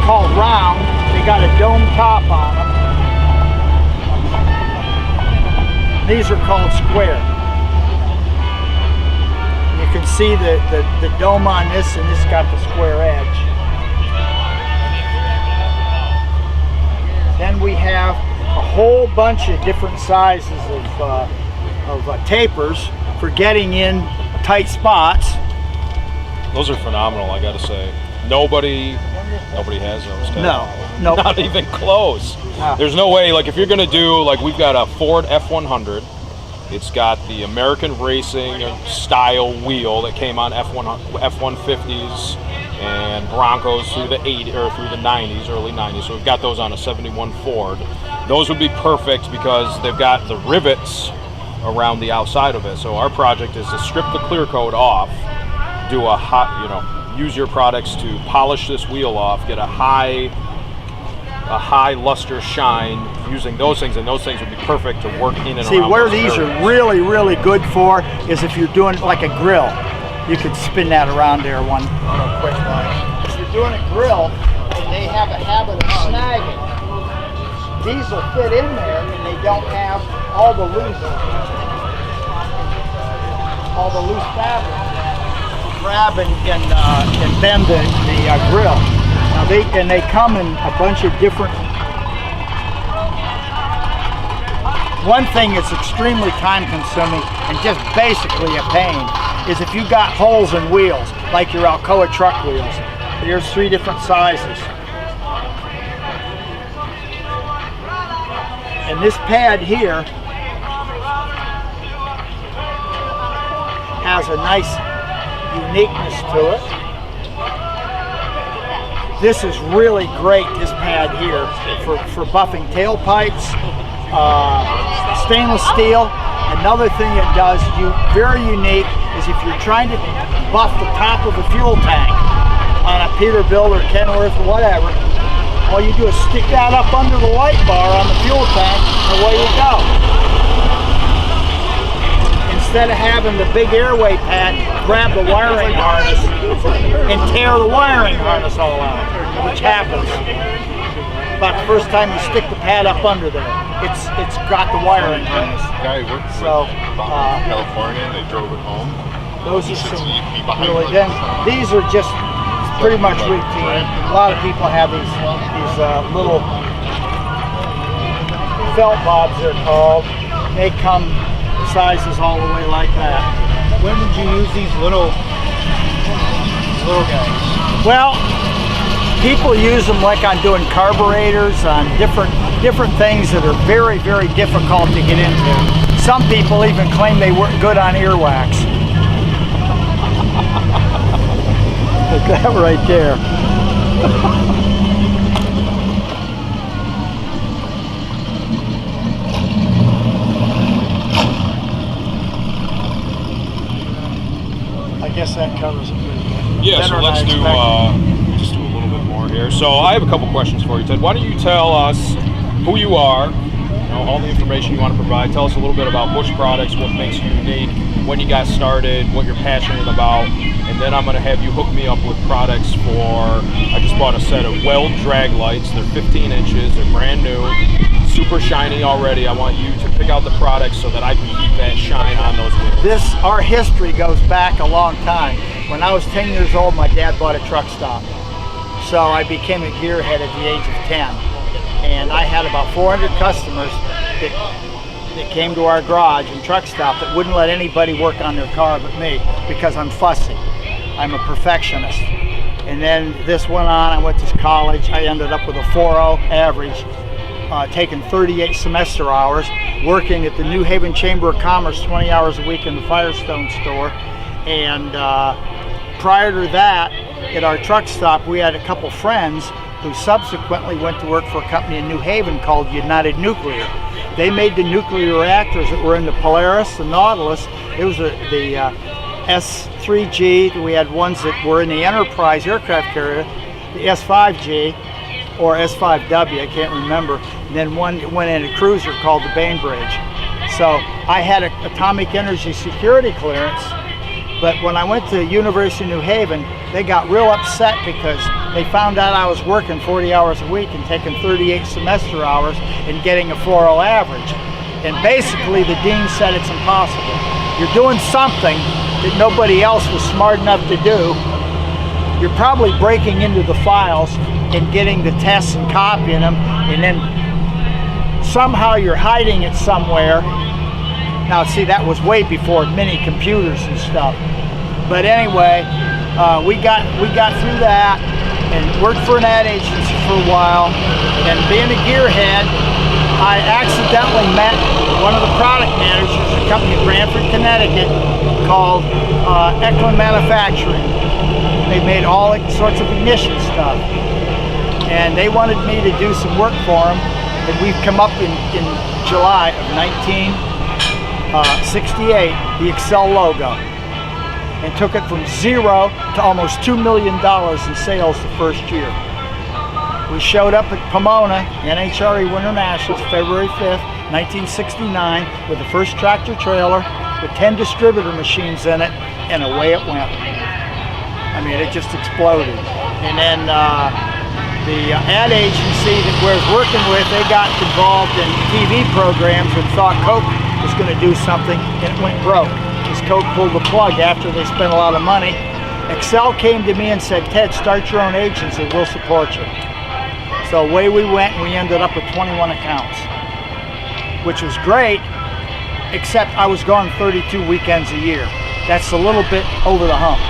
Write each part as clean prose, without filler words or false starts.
called round. They got a dome top on them. These are called square. You can see the dome on this, and this got the square edge. Then we have a whole bunch of different sizes of tapers for getting in tight spots. Those are phenomenal, I gotta say. Nobody has those. No. Not even close. No. There's no way, like if you're gonna do, like we've got a Ford F100, it's got the American racing style wheel that came on F-150s and Broncos through the 80s or through the 90s, early 90s. So we've got those on a 71 Ford. Those would be perfect because they've got the rivets around the outside of it. So our project is to strip the clear coat off, do a hot, use your products to polish this wheel off, get a high luster shine using those things, and those things would be perfect to work in and See, around. where these are really, really good for is if you're doing like a grill. You could spin that around there one quick line. If you're doing a grill and they have a habit of snagging, these will fit in there and they don't have all the loose fabric to grab and bend the grill. Now they come in a bunch of different. One thing that's extremely time consuming and just basically a pain is if you got holes in wheels, like your Alcoa truck wheels. There's 3 different sizes. And this pad here has a nice uniqueness to it. This is really great, this pad here, for buffing tailpipes, stainless steel. Another thing it does, very unique, is if you're trying to buff the top of a fuel tank on a Peterbilt or Kenworth or whatever, all you do is stick that up under the light bar on the fuel tank, and away you go. Instead of having the big airway pad grab the wiring harness and tear the wiring harness all out, which happens about the first time you stick the pad up under there. It's got the wiring harness. Guy worked California and they drove it home. Those are some really. Then these are just pretty much routine. A lot of people have these little felt bobs, they're called. They come sizes all the way like that. When would you use these little guys? Well, people use them like on doing carburetors, on different things that are very, very difficult to get into. Some people even claim they work good on earwax. Look at that right there. I guess that covers it pretty good. Yeah, so let's do just do a little bit more here. So I have a couple questions for you, Ted. Why don't you tell us who you are, all the information you want to provide. Tell us a little bit about Busch products, what makes you unique, when you got started, what you're passionate about, and then I'm going to have you hook me up with products for, I just bought a set of Weld drag lights. They're 15 inches, they're brand new, super shiny already. I want you to pick out the products so that I can keep that shine on those wheels. Our history goes back a long time. When I was 10 years old, my dad bought a truck stop. So I became a gearhead at the age of 10. And I had about 400 customers that came to our garage and truck stop that wouldn't let anybody work on their car but me, because I'm fussy. I'm a perfectionist. And then this went on, I went to college, I ended up with a 4.0 average, taking 38 semester hours, working at the New Haven Chamber of Commerce 20 hours a week in the Firestone store. And prior to that, at our truck stop, we had a couple friends who subsequently went to work for a company in New Haven called United Nuclear. They made the nuclear reactors that were in the Polaris, the Nautilus. It was the S3G. We had ones that were in the Enterprise aircraft carrier, the S5G or S5W, I can't remember. And then one that went in a cruiser called the Bainbridge. So I had an atomic energy security clearance, but when I went to University of New Haven, they got real upset because they found out I was working 40 hours a week and taking 38 semester hours and getting a 4.0 average. And basically the dean said it's impossible. You're doing something that nobody else was smart enough to do. You're probably breaking into the files and getting the tests and copying them, and then somehow you're hiding it somewhere. Now see, that was way before mini computers and stuff. But anyway, we got through that and worked for an ad agency for a while. And being a gearhead, I accidentally met one of the product managers of a company in Branford, Connecticut called Eklund Manufacturing. They made all sorts of ignition stuff. And they wanted me to do some work for them. And we've come up in July of 1968, the Excel logo. And took it from 0 to almost $2 million in sales the first year. We showed up at Pomona, NHRA Winter Nationals, February 5th, 1969, with the first tractor trailer with 10 distributor machines in it, and away it went. I mean, it just exploded. And then the ad agency that we're working with, they got involved in TV programs and thought Coke was going to do something, and it went broke. Coke pulled the plug after they spent a lot of money. Excel came to me and said, Ted, start your own agency, we'll support you. So away we went, and we ended up with 21 accounts, which was great, except I was gone 32 weekends a year. That's a little bit over the hump.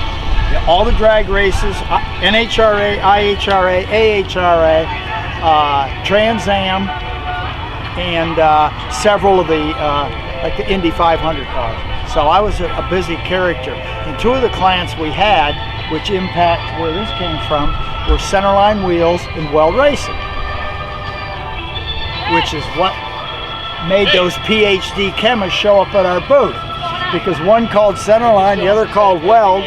Yeah, all the drag races, NHRA, IHRA, AHRA, Trans Am, and several of the like the Indy 500 cars. So I was a busy character. And two of the clients we had, which impact where this came from, were Centerline Wheels and Weld Racing, which is what made those PhD chemists show up at our booth. Because one called Centerline, the other called Weld.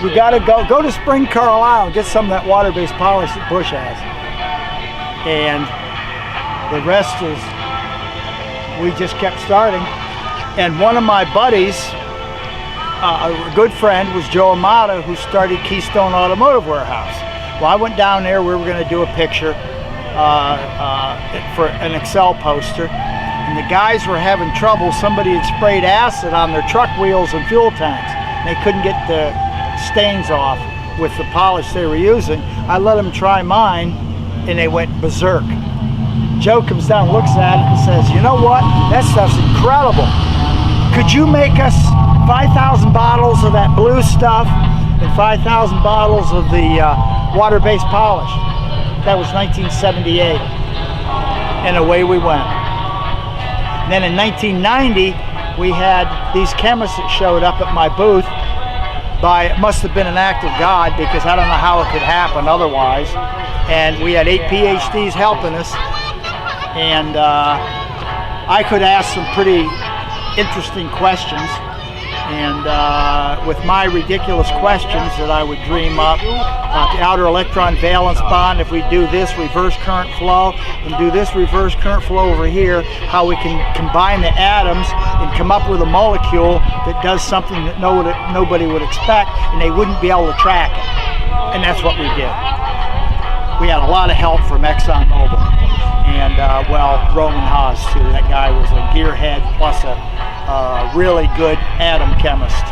We got to go to Spring, Carlisle and get some of that water-based polish that Busch has. And the rest is, we just kept starting. And one of my buddies, a good friend, was Joe Amata, who started Keystone Automotive Warehouse. Well, I went down there, we were going to do a picture for an Excel poster, and the guys were having trouble. Somebody had sprayed acid on their truck wheels and fuel tanks. They couldn't get the stains off with the polish they were using. I let them try mine, and they went berserk. Joe comes down, looks at it, and says, you know what? That stuff's incredible. Could you make us 5,000 bottles of that blue stuff and 5,000 bottles of the water-based polish? That was 1978, and away we went. And then in 1990, we had these chemists that showed up at my booth. It must have been an act of God, because I don't know how it could happen otherwise. And we had 8 PhDs helping us, and I could ask some pretty interesting questions, and with my ridiculous questions that I would dream up, the outer electron valence bond, if we do this reverse current flow and do this reverse current flow over here, how we can combine the atoms and come up with a molecule that does something that nobody would expect, and they wouldn't be able to track it. And that's what we did. We had a lot of help from ExxonMobil, and Roman Haas too. That guy was a gearhead plus a really good atom chemist.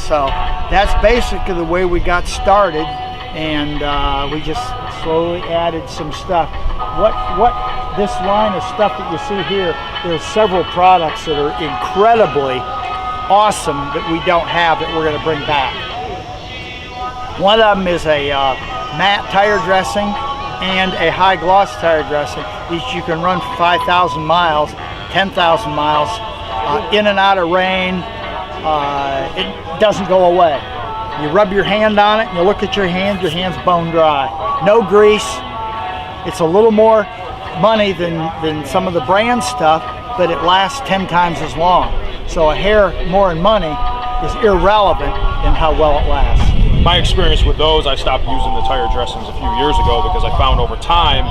So that's basically the way we got started, and we just slowly added some stuff. What this line of stuff that you see here, there's several products that are incredibly awesome that we don't have that we're going to bring back. One of them is a matte tire dressing and a high gloss tire dressing. Each you can run for 5,000 miles, 10,000 miles, in and out of rain. It doesn't go away. You rub your hand on it and you look at your hand's bone dry. No grease. It's a little more money than some of the brand stuff, but it lasts 10 times as long. So a hair more in money is irrelevant in how well it lasts. My experience with those, I stopped using the tire dressings a few years ago because I found over time,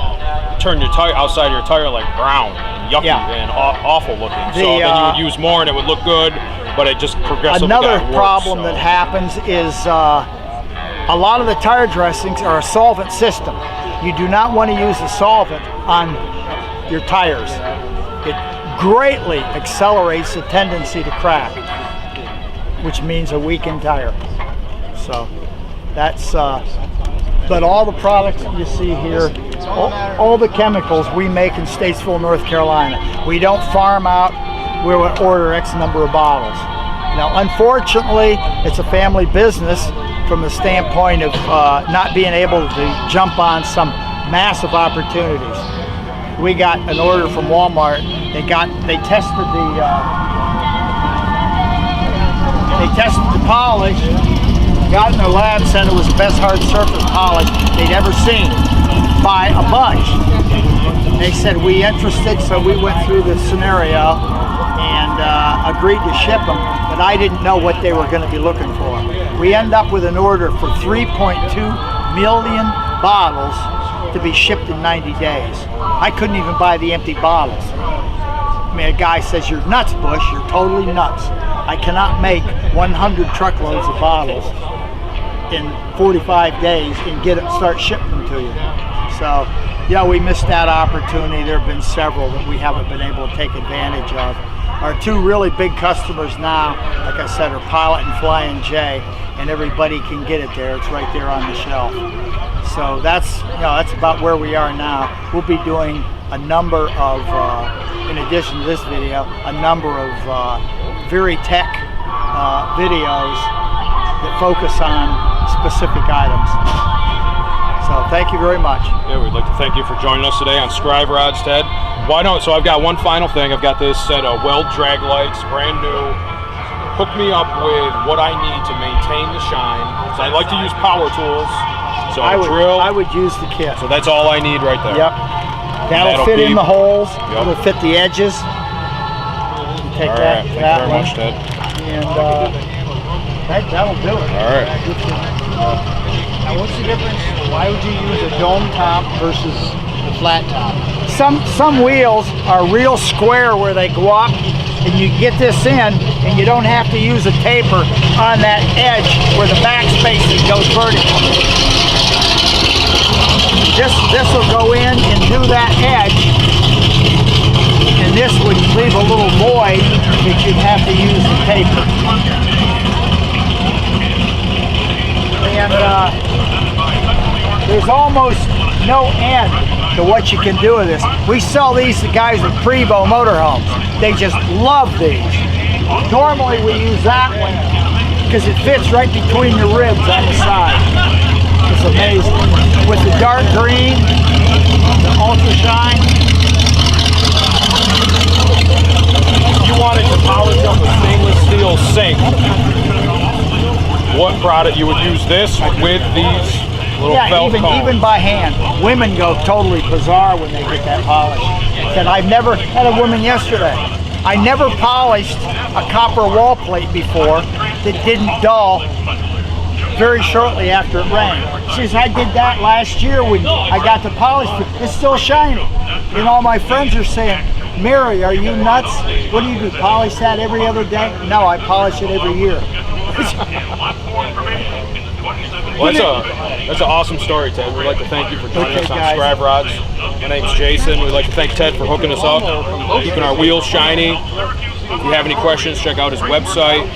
you turn your tire outside of your tire like brown and yucky and awful looking. So then you would use more and it would look good, but it just progressively Another got worse, problem that happens is A lot of the tire dressings are a solvent system. You do not want to use the solvent on your tires. It greatly accelerates the tendency to crack, which means a weakened tire. So that's, but all the products you see here, all the chemicals we make in Statesville, North Carolina. We don't farm out, we would order X number of bottles. Now, unfortunately, it's a family business from the standpoint of not being able to jump on some massive opportunities. We got an order from Walmart. They tested the polish, got in their lab, said it was the best hard surface polish they'd ever seen by a bunch. They said, we interested, so we went through the scenario and agreed to ship them, but I didn't know what they were going to be looking for. We end up with an order for 3.2 million bottles to be shipped in 90 days. I couldn't even buy the empty bottles. I mean, a guy says, you're nuts, Busch, you're totally nuts. I cannot make 100 truckloads of bottles in 45 days and start shipping them to you. So, yeah, we missed that opportunity. There have been several that we haven't been able to take advantage of. Our two really big customers now, like I said, are Pilot and Flying J, and everybody can get it there. It's right there on the shelf. So that's about where we are now. We'll be doing a number of, in addition to this video, a number of very tech videos that focus on specific items. So thank you very much. Yeah, we'd like to thank you for joining us today on Scribe Rods, Ted. So I've got one final thing. I've got this set of weld drag lights, brand new. Hook me up with what I need to maintain the shine. So I like to use power tools. So I drill. would use the kit. So that's all I need right there. Yep. That'll fit in the holes. Yep. It'll fit the edges. You take All that. right. Thank you that very one. much, Ted. And that'll do it. All right. Now, what's the difference? Why would you use a dome top versus the flat top? Some wheels are real square where they go up, and you get this in, and you don't have to use a taper on that edge where the back spacing goes vertical. This will go in and do that edge, and this would leave a little void that you'd have to use the taper. And there's almost no end to what you can do with this. We sell these to guys with Prevo motorhomes. They just love these. Normally we use that one because it fits right between your ribs on the side. It's amazing. With the dark green, the ultra shine. If you wanted to polish up a stainless steel sink, what product you would use this with these little felt cones? Even by hand. Women go totally bizarre when they get that polish. And I've never had a woman yesterday. I never polished a copper wall plate before that didn't dull very shortly after it rained. She says, I did that last year when I got the polish, but it's still shiny. And all my friends are saying, Mary, are you nuts? What do you do, polish that every other day? No, I polish it every year. Well, that's an awesome story, Ted. We'd like to thank you for joining us on Scribe Rods. My name's Jason. We'd like to thank Ted for hooking us up, keeping our wheels shiny. If you have any questions, check out his website.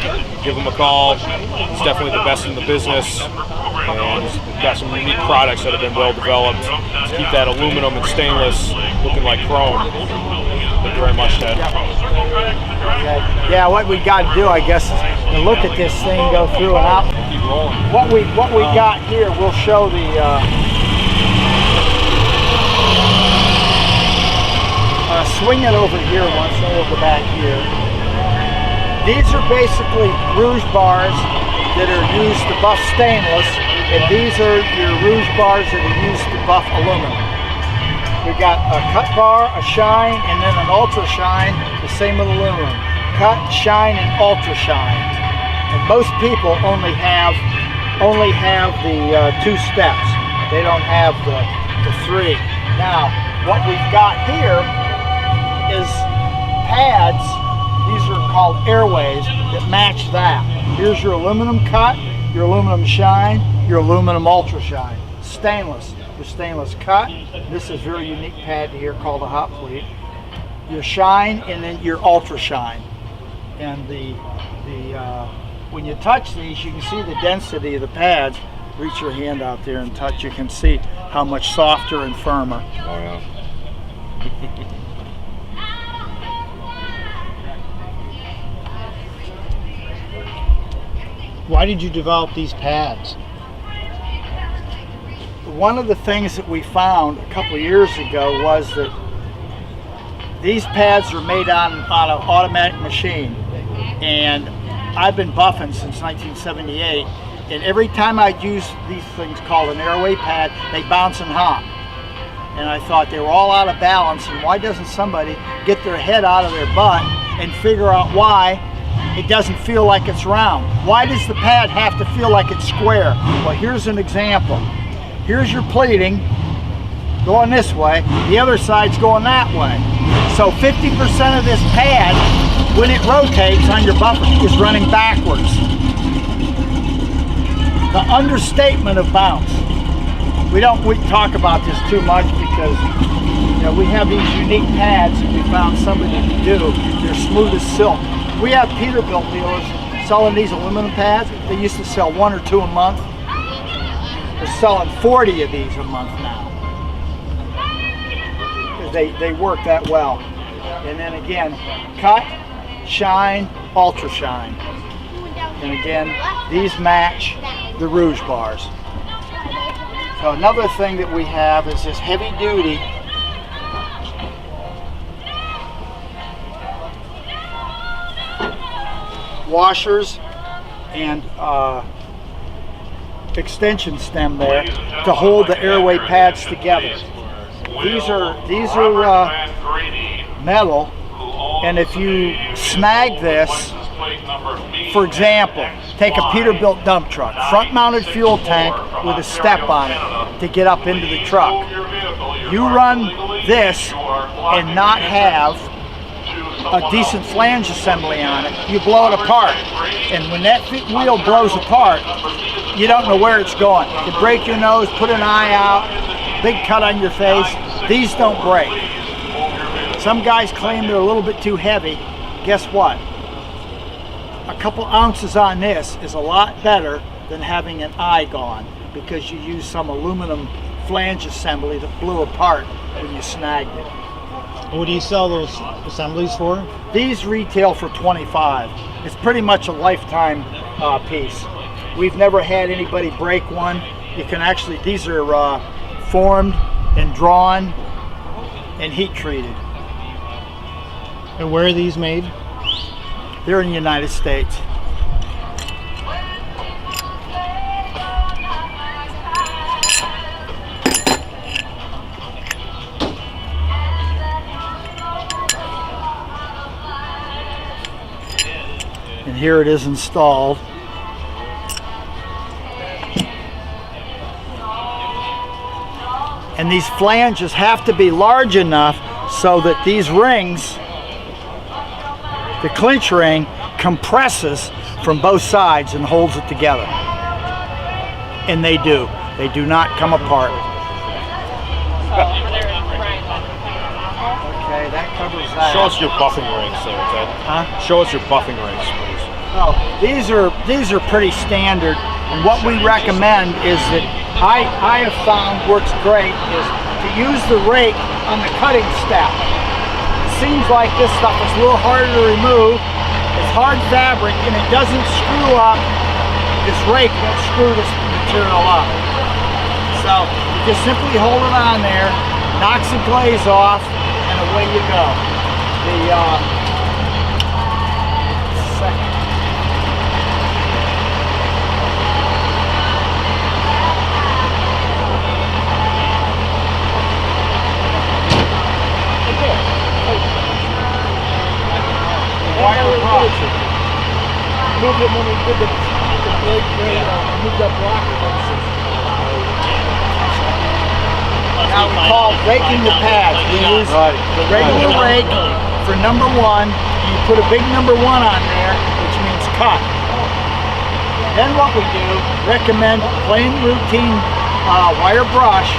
Give him a call. It's definitely the best in the business. And he's got some unique products that have been well developed to keep that aluminum and stainless looking like chrome. Thank you very much, Ted. Okay. Yeah, what we got to do, I guess, is to look at this thing go through and out. Keep rolling. What we got here, we'll show the swing it over here once, then we'll go back here. These are basically rouge bars that are used to buff stainless, and these are your rouge bars that are used to buff aluminum. We've got a cut bar, a shine, and then an ultra shine, the same with aluminum. Cut, shine, and ultra shine. And most people only have the 2 steps. They don't have the 3. Now, what we've got here is pads. These are called airways that match that. Here's your aluminum cut, your aluminum shine, your aluminum ultra shine. Stainless, your stainless cut. This is a very unique pad here called a hot plate. Your shine, and then your ultra shine. And when you touch these, you can see the density of the pads. Reach your hand out there and touch. You can see how much softer and firmer. Oh yeah. Why did you develop these pads? One of the things that we found a couple of years ago was that these pads are made on an automatic machine, and I've been buffing since 1978, and every time I'd use these things called an airway pad, they bounce and hop. And I thought they were all out of balance, and why doesn't somebody get their head out of their butt and figure out why it doesn't feel like it's round? Why does the pad have to feel like it's square? Well, here's an example. Here's your plating going this way, the other side's going that way. So 50% of this pad, when it rotates on your buffer, is running backwards. The understatement of bounce. We talk about this too much because we have these unique pads that we found somebody to do. They're smooth as silk. We have Peterbilt dealers selling these aluminum pads. They used to sell 1 or 2 a month. They're selling 40 of these a month now. They work that well. And then again, cut, shine, ultra shine. And again, these match the Rouge bars. So another thing that we have is this heavy duty washers and extension stem there to hold the airway pads together. These are metal, and if you snag this, for example, take a Peterbilt dump truck, front-mounted fuel tank with a step on it to get up into the truck. You run this and not have a decent flange assembly on it, you blow it apart. And when that wheel blows apart, you don't know where it's going. You break your nose, put an eye out, big cut on your face. These don't break. Some guys claim they're a little bit too heavy. Guess what? A couple ounces on this is a lot better than having an eye gone, because you use some aluminum flange assembly that blew apart when you snagged it. What do you sell those assemblies for? These retail for $25. It's pretty much a lifetime piece. We've never had anybody break one. You can actually, these are formed and drawn and heat treated. And where are these made? They're in the United States. And here it is installed. And these flanges have to be large enough so that these rings, the clinch ring, compresses from both sides and holds it together. And they do. They do not come apart. Okay, that covers that. Show us your buffing rings there, Ted. Huh? Show us your buffing rings, please. Oh, these are pretty standard. And what we recommend is that I have found works great is to use the rake on the cutting step. It seems like this stuff is a little harder to remove. It's hard fabric and it doesn't screw up. This rake won't screw this material up. So you just simply hold it on there, knocks the glaze off, and away you go. Second. Moved it when we did the blade, moved up rocker. Now we call raking the pads. We use the regular rake for number 1. You put a big number 1 on there, which means cut. Then what we do, recommend plain routine wire brush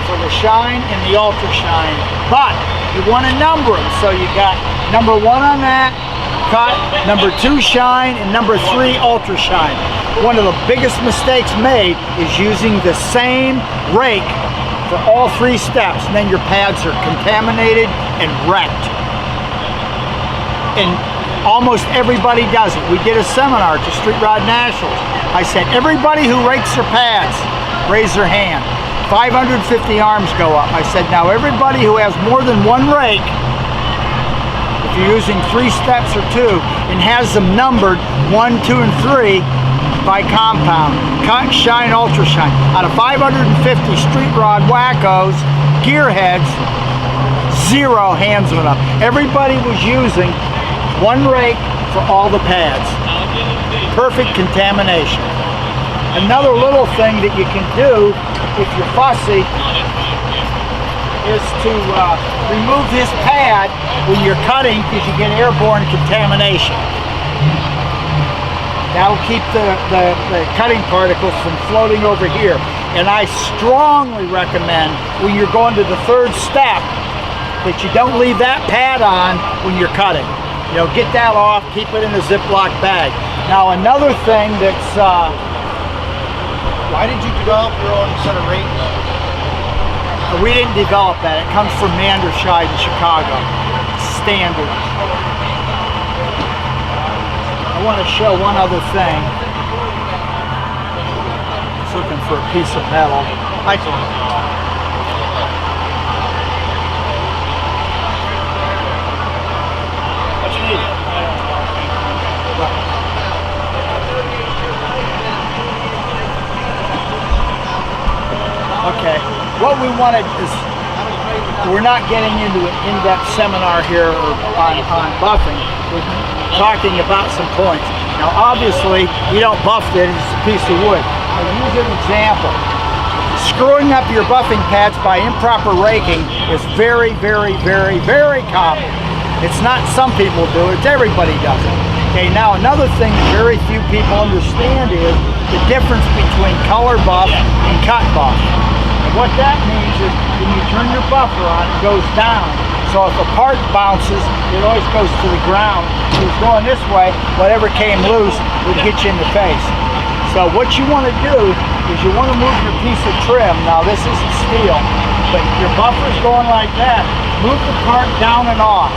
for the shine and the ultra shine. But you want to number them. So you got number 1 on that cut, number 2 shine, and number 3 ultra shine. One of the biggest mistakes made is using the same rake for all 3 steps, and then your pads are contaminated and wrecked. And almost everybody does it. We did a seminar at the Street Rod Nationals. I said, everybody who rakes their pads, raise their hand. 550 arms go up. I said, now everybody who has more than 1 rake, if you're using 3 steps or 2, and has them numbered 1, 2, and 3 by compound, cut, shine, ultra shine. Out of 550 street rod wackos, gearheads, 0 hands went up. Everybody was using 1 rake for all the pads. Perfect contamination. Another little thing that you can do if you're fussy is to remove this pad when you're cutting, because you get airborne contamination. That'll keep the cutting particles from floating over here. And I strongly recommend when you're going to the 3rd step that you don't leave that pad on when you're cutting. You know, get that off, keep it in a Ziploc bag. Now another thing that's... Why did you develop your own set of rates? We didn't develop that. It comes from Manderscheid in Chicago. Standard. I want to show one other thing. I was looking for a piece of metal. What you need? Okay. What we wanted is, we're not getting into an in-depth seminar here on buffing. We're talking about some points. Now obviously, you don't buff it, it's a piece of wood. I'll use an example. Screwing up your buffing pads by improper raking is very, very, very, very common. It's not some people do it, it's everybody does it. Okay, now another thing that very few people understand is the difference between color buff and cut buff. And what that means is when you turn your buffer on, it goes down. So if a part bounces, it always goes to the ground. If it's going this way, whatever came loose would hit you in the face. So what you want to do is you want to move your piece of trim. Now this isn't steel, but your buffer's going like that. Move the part down and off.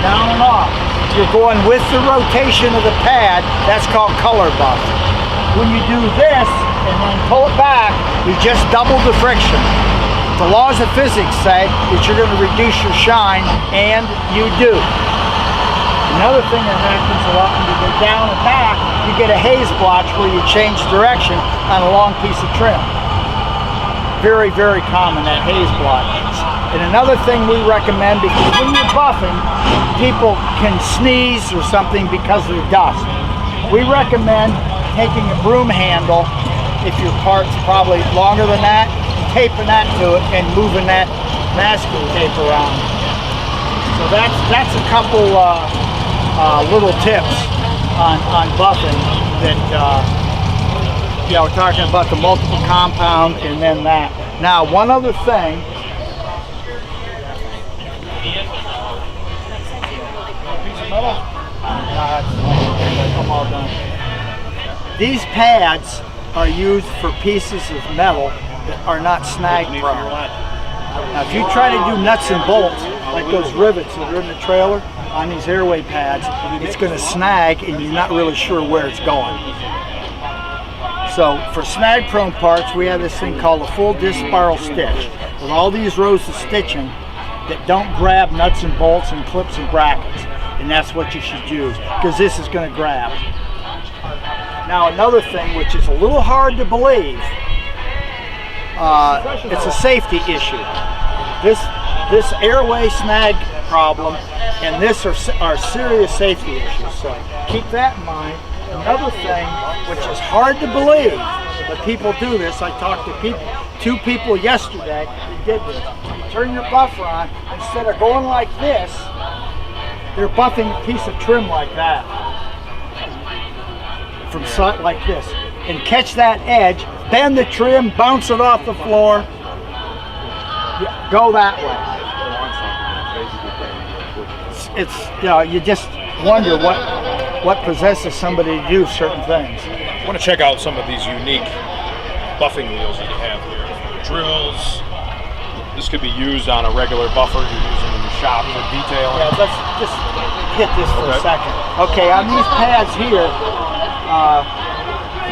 Down and off. You're going with the rotation of the pad. That's called color buff. When you do this and then pull it back, you just double the friction. The laws of physics say that you're going to reduce your shine, and you do. Another thing that happens a lot when you go down and back, you get a haze blotch where you change direction on a long piece of trim. Very, very common, that haze blotch. And another thing we recommend, because when you're buffing, people can sneeze or something because of the dust. We recommend taking a broom handle, if your part's probably longer than that, taping that to it and moving that masking tape around. So that's a couple little tips on buffing that, we're talking about the multiple compound and then that. Now, one other thing. I'm all done. These pads are used for pieces of metal that are not snag prone. Now if you try to do nuts and bolts, like those rivets that are in the trailer on these airway pads, it's going to snag and you're not really sure where it's going. So for snag prone parts, we have this thing called a full disc spiral stitch with all these rows of stitching that don't grab nuts and bolts and clips and brackets. And that's what you should use, because this is going to grab. Now another thing which is a little hard to believe, it's a safety issue. This airway snag problem and this are serious safety issues, so keep that in mind. Another thing which is hard to believe, but people do this. I talked to two people yesterday that did this. You turn your buffer on, instead of going like this, they're buffing a piece of trim like that. from like this, and catch that edge, bend the trim, bounce it off the floor, go that way. It's you just wonder what possesses somebody to do certain things. I want to check out some of these unique buffing wheels that you have here. Drills. This could be used on a regular buffer you're using in your shop for detailing. Yeah, let's just hit this for a second. Okay, on these pads here,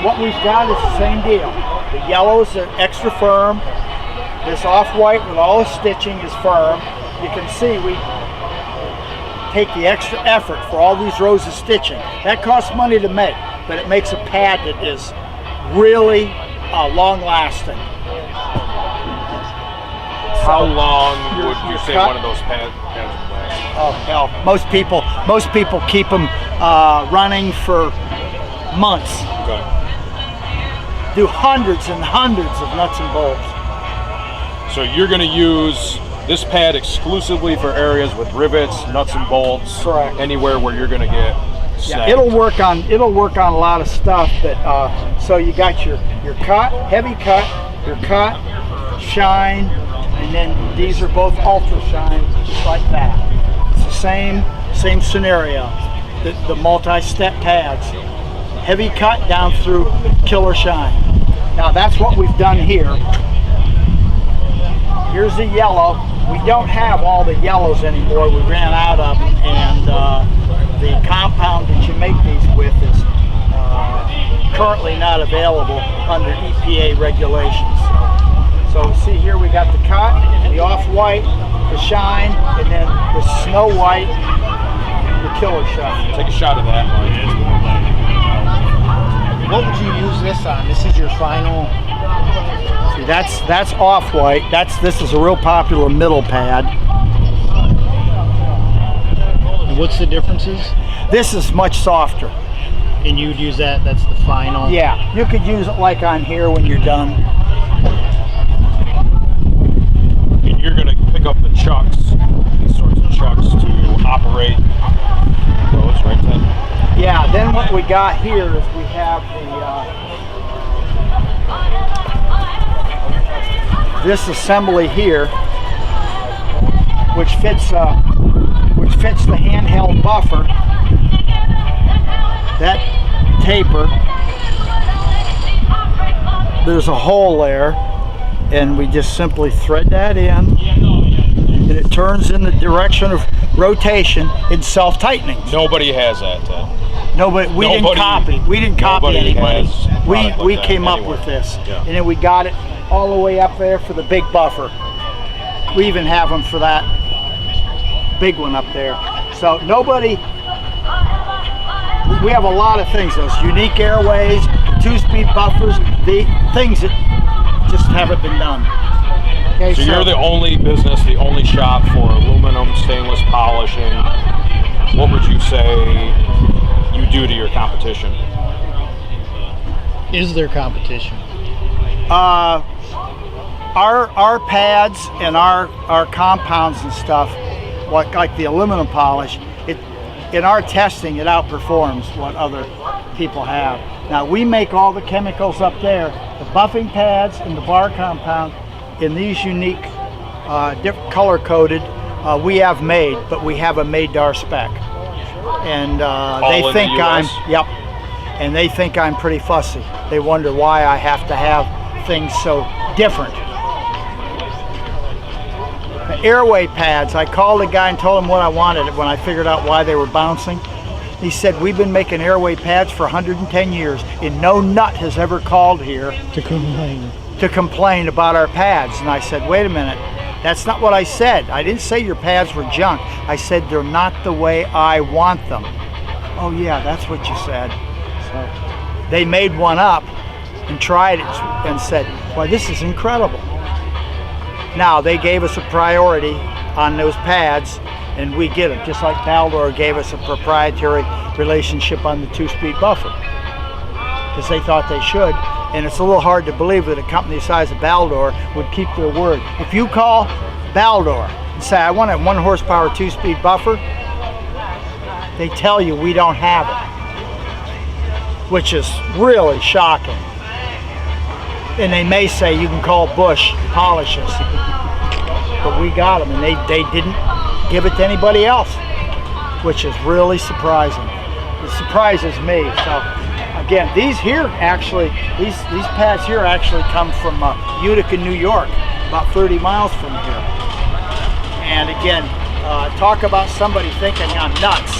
what we've got is the same deal. The yellows are extra firm. This off-white with all the stitching is firm. You can see we take the extra effort for all these rows of stitching. That costs money to make, but it makes a pad that is really long-lasting. How long would you say one of those pads would last? Oh hell, most people keep them running for months. Okay. Do hundreds and hundreds of nuts and bolts. So you're going to use this pad exclusively for areas with rivets, nuts and bolts. Correct. Anywhere where you're going to get snagged. Yeah, it'll work on a lot of stuff. But so you got your cut, heavy cut, your cut, shine, and then these are both ultra shine, just like that. It's the same scenario. The multi-step pads, heavy cut down through killer shine. Now that's what we've done here. Here's the yellow. We don't have all the yellows anymore. We ran out of them, and the compound that you make these with is currently not available under EPA regulations. So see here we got the cut, the off-white, the shine, and then the snow white, the killer shine. Take a shot of that, Mike. What would you use this on? This is your final. See, that's off-white. This is a real popular middle pad. And what's the differences? This is much softer. And you'd use that. That's the final. Yeah, you could use it like on here when you're done. And you're going to pick up the chucks, these sorts of chucks to operate those, right, Ted? Yeah, then what we got here is we have this assembly here, which fits the handheld buffer. That taper, there's a hole there, and we just simply thread that in, and it turns in the direction of rotation in self-tightening. Nobody has that, Ted. Nobody, we didn't copy anybody. We like came up anywhere. with this, Yeah. and then we got it all the way up there for the big buffer. We even have them for that big one up there. So nobody, we have a lot of things, those unique airways, 2-speed buffers, the things that just haven't been done. Okay, So you're the only business, the only shop for aluminum, stainless polishing. What would you say you do to your competition? Is there competition? Our pads and our compounds and stuff, like the aluminum polish, in our testing it outperforms what other people have. Now we make all the chemicals up there, the buffing pads and the bar compound in these unique different color coded we have made, but we have them made to our spec. And they think and they think I'm pretty fussy. They wonder why I have to have things so different. The airway pads, I called a guy and told him what I wanted when I figured out why they were bouncing. He said, we've been making airway pads for 110 years and no nut has ever called here to complain about our pads. And I said, wait a minute, that's not what I said. I didn't say your pads were junk. I said they're not the way I want them. Oh yeah, that's what you said. So they made one up and tried it and said, well, this is incredible. Now they gave us a priority on those pads and we get them, just like Baldor gave us a proprietary relationship on the 2-speed buffer because they thought they should. And it's a little hard to believe that a company the size of Baldor would keep their word. If you call Baldor and say, I want a 1 horsepower 2-speed buffer, they tell you we don't have it. which is really shocking. And they may say you can call Busch polishes, but we got them, and they didn't give it to anybody else, which is really surprising. It surprises me. So again, these here actually, these pads here actually come from Utica, New York, about 30 miles from here. And again, talk about somebody thinking I'm nuts.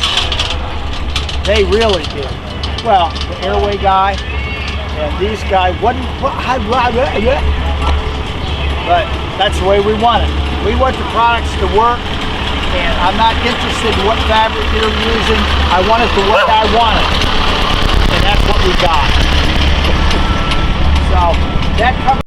They really did. Well, the airway guy and these guys wouldn't, but that's the way we want it. We want the products to work, and I'm not interested in what fabric you're using. I want it the way I want it, and that's what we got. So that covers